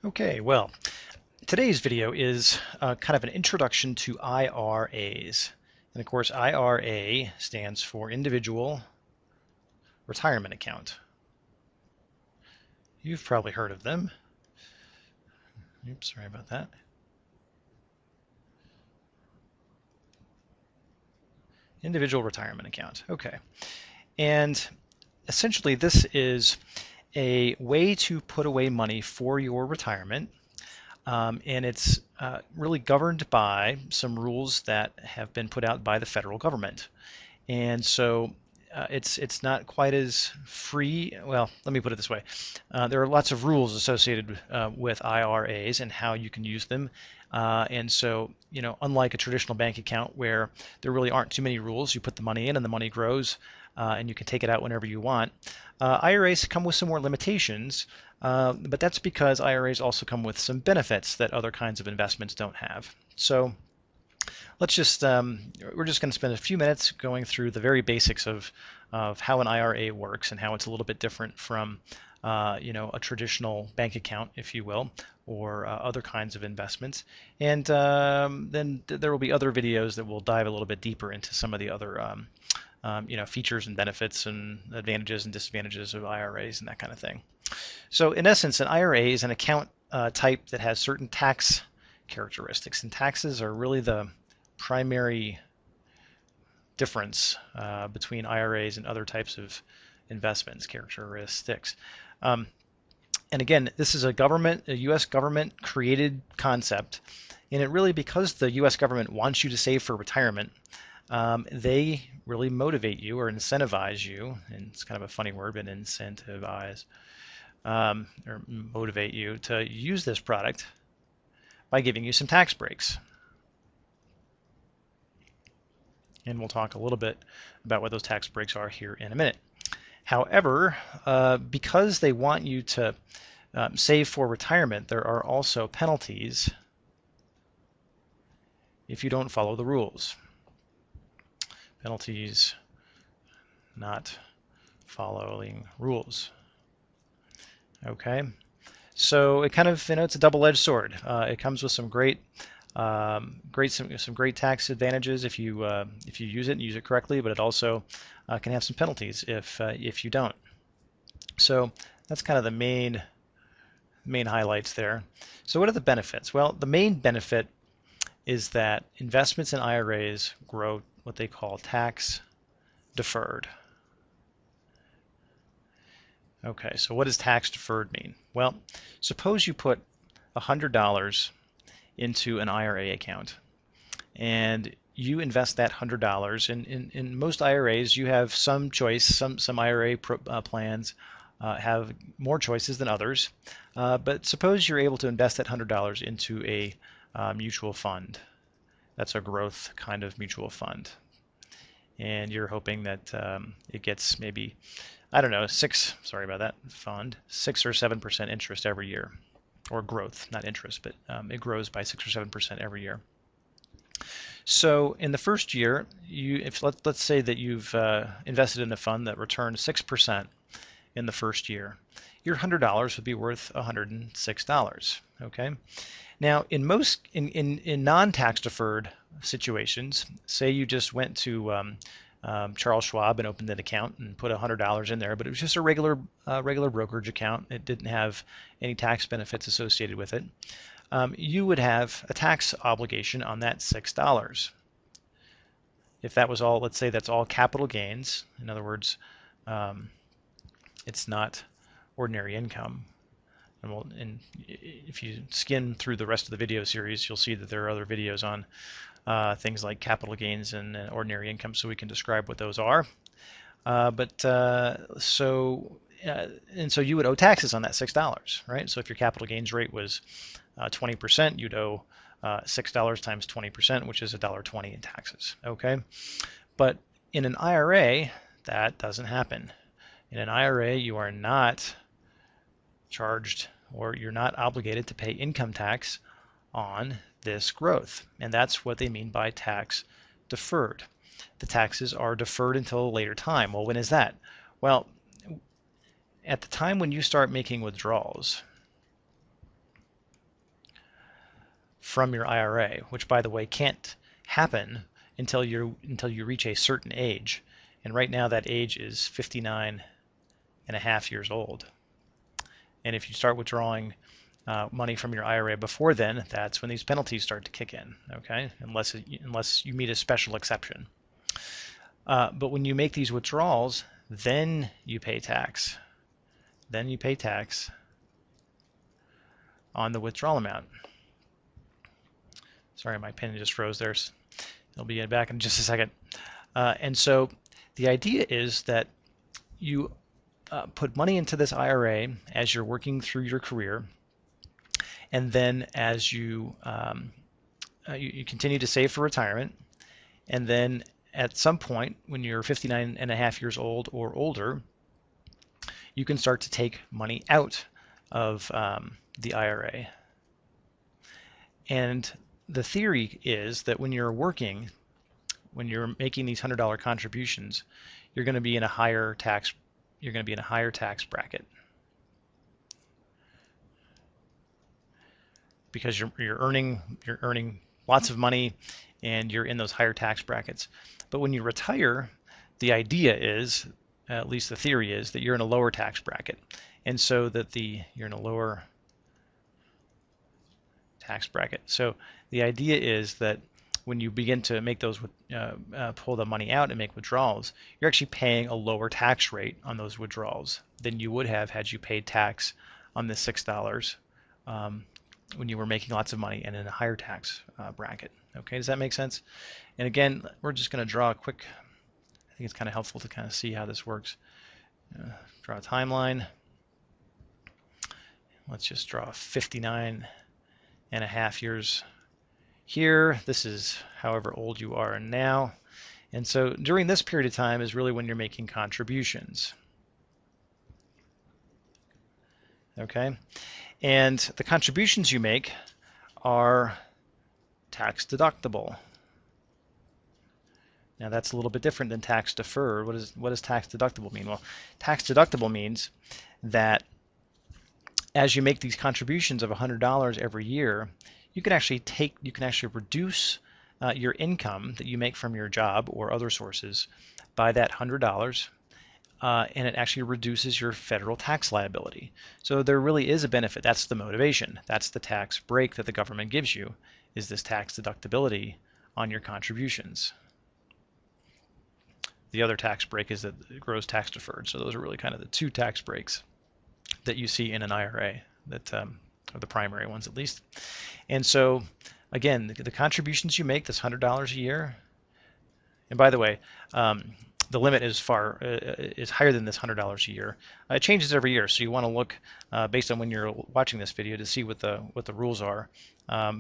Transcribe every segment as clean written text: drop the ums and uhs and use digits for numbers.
Okay, well, today's video is kind of an introduction to IRAs. And of course, IRA stands for Individual Retirement Account. You've probably heard of them. Oops, sorry about that. Individual Retirement Account. Okay. And essentially, this is a way to put away money for your retirement. And it's really governed by some rules that have been put out by the federal government. And so it's not quite as free. Well, let me put it this way. There are lots of rules associated with IRAs and how you can use them. And so, unlike a traditional bank account where there really aren't too many rules, you put the money in and the money grows, and you can take it out whenever you want. IRAs come with some more limitations, but that's because IRAs also come with some benefits that other kinds of investments don't have. So let's just we're just going to spend a few minutes going through the very basics of how an IRA works and how it's a little bit different from a traditional bank account, if you will, or other kinds of investments. And then there will be other videos that will dive a little bit deeper into some of the other features and benefits and advantages and disadvantages of IRAs and that kind of thing. So in essence, an IRA is an account type that has certain tax characteristics, and taxes are really the primary difference between IRAs and other types of investments characteristics. And again, this is a U.S. government created concept, and it really, because the U.S. government wants you to save for retirement, they really motivate you or incentivize you, and it's kind of a funny word, but incentivize, or motivate you to use this product by giving you some tax breaks. And we'll talk a little bit about what those tax breaks are here in a minute. However, because they want you to save for retirement, there are also penalties if you don't follow the rules. Penalties not following rules. Okay, so it kind of, it's a double-edged sword. It comes with some great some great tax advantages if you use it and use it correctly, but it also can have some penalties if you don't. So that's kind of the main highlights there. So what are the benefits? Well, the main benefit is that investments in IRAs grow what they call tax deferred. Okay, so what does tax deferred mean? Well, suppose you put $100 into an IRA account and you invest that $100. In most IRAs, you have some choice. Some IRA plans have more choices than others. But suppose you're able to invest that $100 into a mutual fund. That's a growth kind of mutual fund. And you're hoping that it gets maybe, I don't know, 6 or 7% interest every year. Or growth, not interest, but it grows by 6 or 7% every year. So in the first year, let's say that you've invested in a fund that returned 6% in the first year, your $100 would be worth $106. Okay. Now, in non-tax deferred situations, say you just went to Charles Schwab and opened an account and put $100 in there, but it was just a regular brokerage account. It didn't have any tax benefits associated with it. You would have a tax obligation on that $6. If that was all, let's say that's all capital gains. In other words, it's not ordinary income. And if you skim through the rest of the video series, you'll see that there are other videos on things like capital gains and ordinary income, so we can describe what those are. So you would owe taxes on that $6, right? So if your capital gains rate was 20%, you'd owe $6 times 20%, which is $1.20 in taxes. Okay, but in an IRA, that doesn't happen. In an IRA, you are not charged, or you're not obligated to pay income tax on this growth, and that's what they mean by tax deferred. The taxes are deferred until a later time. Well, when is that? Well, at the time when you start making withdrawals. from your IRA, which, by the way, can't happen until you reach a certain age. And right now that age is 59 and a half years old. And if you start withdrawing money from your IRA before then, that's when these penalties start to kick in, okay? Unless you meet a special exception. But when you make these withdrawals, then you pay tax. Then you pay tax on the withdrawal amount. Sorry, my pen just froze there. It'll be back in just a second. And so the idea is that you put money into this IRA as you're working through your career, and then as you continue to save for retirement, and then at some point when you're 59 and a half years old or older, you can start to take money out of the IRA. And the theory is that when you're working, when you're making these $100 contributions, you're going to be in a higher tax bracket because you're earning lots of money and you're in those higher tax brackets. But when you retire, the idea is, at least the theory is, that you're in a lower tax bracket, and so that you're in a lower tax bracket. So the idea is that when you begin to make those pull the money out and make withdrawals, you're actually paying a lower tax rate on those withdrawals than you would have had you paid tax on the $6 when you were making lots of money and in a higher tax bracket. Okay, does that make sense? And again, we're just going to draw a quick, I think it's kind of helpful to kind of see how this works. Draw a timeline. Let's just draw 59 and a half years here. This is however old you are now. And so during this period of time is really when you're making contributions. Okay? And the contributions you make are tax deductible. Now that's a little bit different than tax deferred. What does tax deductible mean? Well, tax deductible means that as you make these contributions of $100 every year, you can actually reduce your income that you make from your job or other sources by that $100, and it actually reduces your federal tax liability. So there really is a benefit. That's the motivation. That's the tax break that the government gives you, is this tax deductibility on your contributions. The other tax break is that it grows tax deferred. So those are really kind of the two tax breaks that you see in an IRA, that are the primary ones at least. And so again, the contributions you make, this $100 a year, and by the way, the limit is higher than this $100 a year. It changes every year, so you want to look based on when you're watching this video to see what the rules are.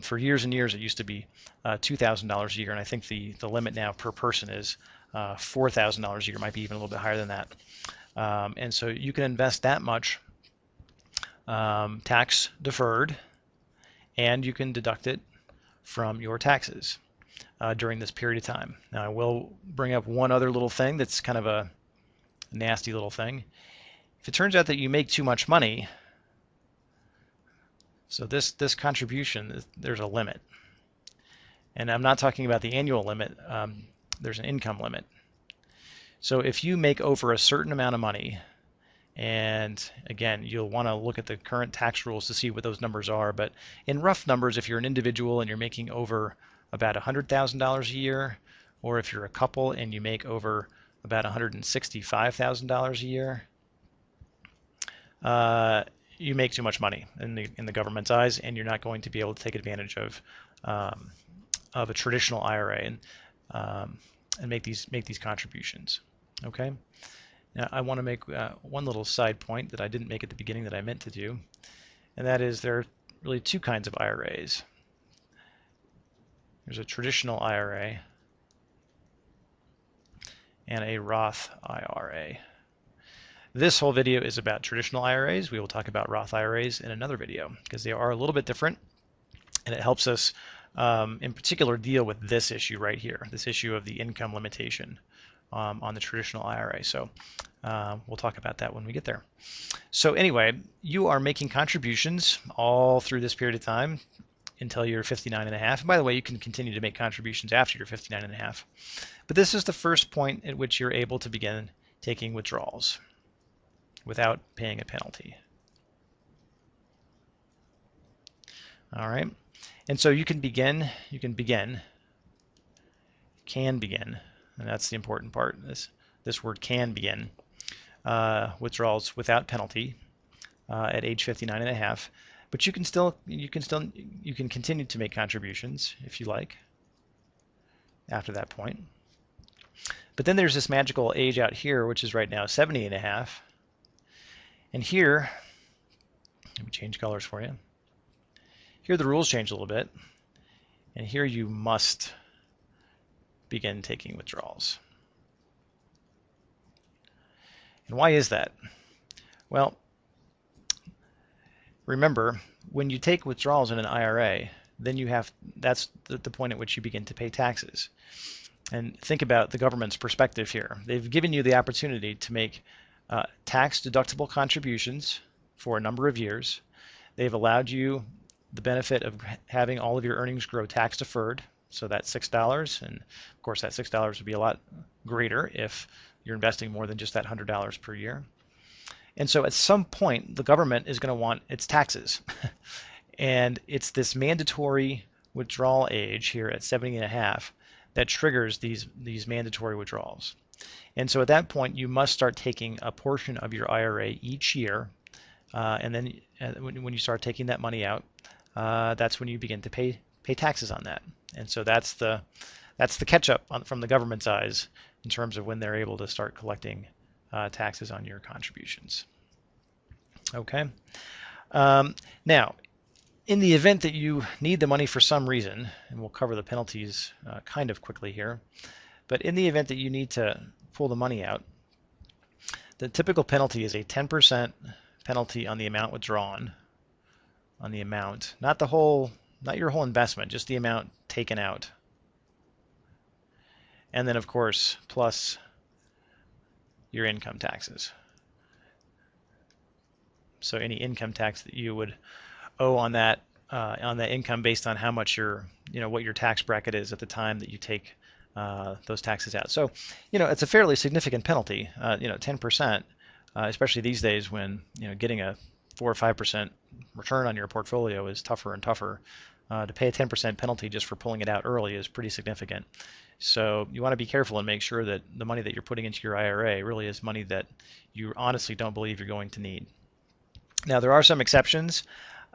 For years and years, it used to be $2,000 a year, and I think the limit now per person is $4,000 a year. Might be even a little bit higher than that. And so you can invest that much tax deferred, and you can deduct it from your taxes during this period of time. Now I will bring up one other little thing that's kind of a nasty little thing. If it turns out that you make too much money, so this contribution, there's a limit. And I'm not talking about the annual limit, there's an income limit. So if you make over a certain amount of money, and again, you'll want to look at the current tax rules to see what those numbers are, but in rough numbers, if you're an individual and you're making over about $100,000 a year, or if you're a couple and you make over about $165,000 a year, you make too much money in the government's eyes, and you're not going to be able to take advantage of a traditional IRA and make these contributions. Okay. Now I want to make one little side point that I didn't make at the beginning that I meant to do, and that is there are really two kinds of IRAs. There's a traditional IRA and a Roth IRA. This whole video is about traditional IRAs. We will talk about Roth IRAs in another video because they are a little bit different, and it helps us in particular deal with this issue right here, this issue of the income limitation on the traditional IRA. So we'll talk about that when we get there. So anyway, you are making contributions all through this period of time, until you're 59 and a half. And by the way, you can continue to make contributions after you're 59 and a half. But this is the first point at which you're able to begin taking withdrawals without paying a penalty. All right. And so you can begin, and that's the important part. This word can begin withdrawals without penalty at age 59 and a half. But you can continue to make contributions if you like after that point. But then there's this magical age out here, which is right now 70 and a half. And here, let me change colors for you. Here the rules change a little bit. And here you must begin taking withdrawals. And why is that? Well, remember, when you take withdrawals in an IRA, then that's the point at which you begin to pay taxes. And think about the government's perspective here. They've given you the opportunity to make tax-deductible contributions for a number of years. They've allowed you the benefit of having all of your earnings grow tax-deferred, so that's $6. And of course, that $6 would be a lot greater if you're investing more than just that $100 per year. And so at some point, the government is going to want its taxes. And it's this mandatory withdrawal age here at 70 and a half that triggers these mandatory withdrawals. And so at that point, you must start taking a portion of your IRA each year. And then when you start taking that money out, that's when you begin to pay taxes on that. And so that's the catch-up from the government's eyes in terms of when they're able to start collecting taxes on your contributions. Okay. Now, in the event that you need the money for some reason, and we'll cover the penalties kind of quickly here, but in the event that you need to pull the money out, the typical penalty is a 10% penalty on the amount withdrawn, on the amount, not your whole investment, just the amount taken out. And then, of course, plus your income taxes. So any income tax that you would owe on that income based on how much what your tax bracket is at the time that you take those taxes out. So, it's a fairly significant penalty. 10%, especially these days when getting a 4 or 5% return on your portfolio is tougher and tougher. To pay a 10% penalty just for pulling it out early is pretty significant. So you want to be careful and make sure that the money that you're putting into your IRA really is money that you honestly don't believe you're going to need. Now, there are some exceptions.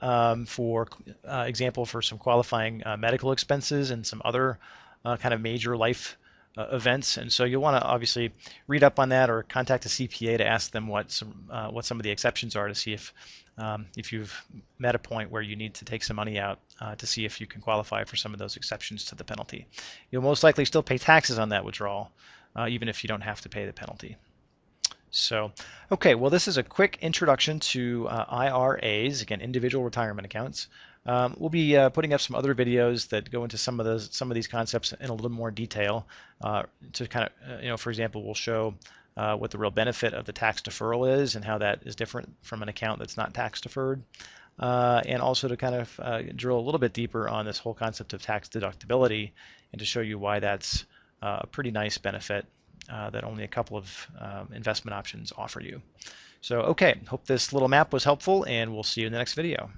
For example, for some qualifying medical expenses and some other kind of major life events, and so you'll want to obviously read up on that or contact a CPA to ask them what some of the exceptions are to see if you've met a point where you need to take some money out to see if you can qualify for some of those exceptions to the penalty. You'll most likely still pay taxes on that withdrawal, even if you don't have to pay the penalty. So, okay, well, this is a quick introduction to IRAs, again, individual retirement accounts. We'll be putting up some other videos that go into some of these concepts in a little more detail. To kind of, for example, we'll show what the real benefit of the tax deferral is and how that is different from an account that's not tax deferred, and also to kind of drill a little bit deeper on this whole concept of tax deductibility and to show you why that's a pretty nice benefit that only a couple of investment options offer you. So, okay, hope this little map was helpful, and we'll see you in the next video.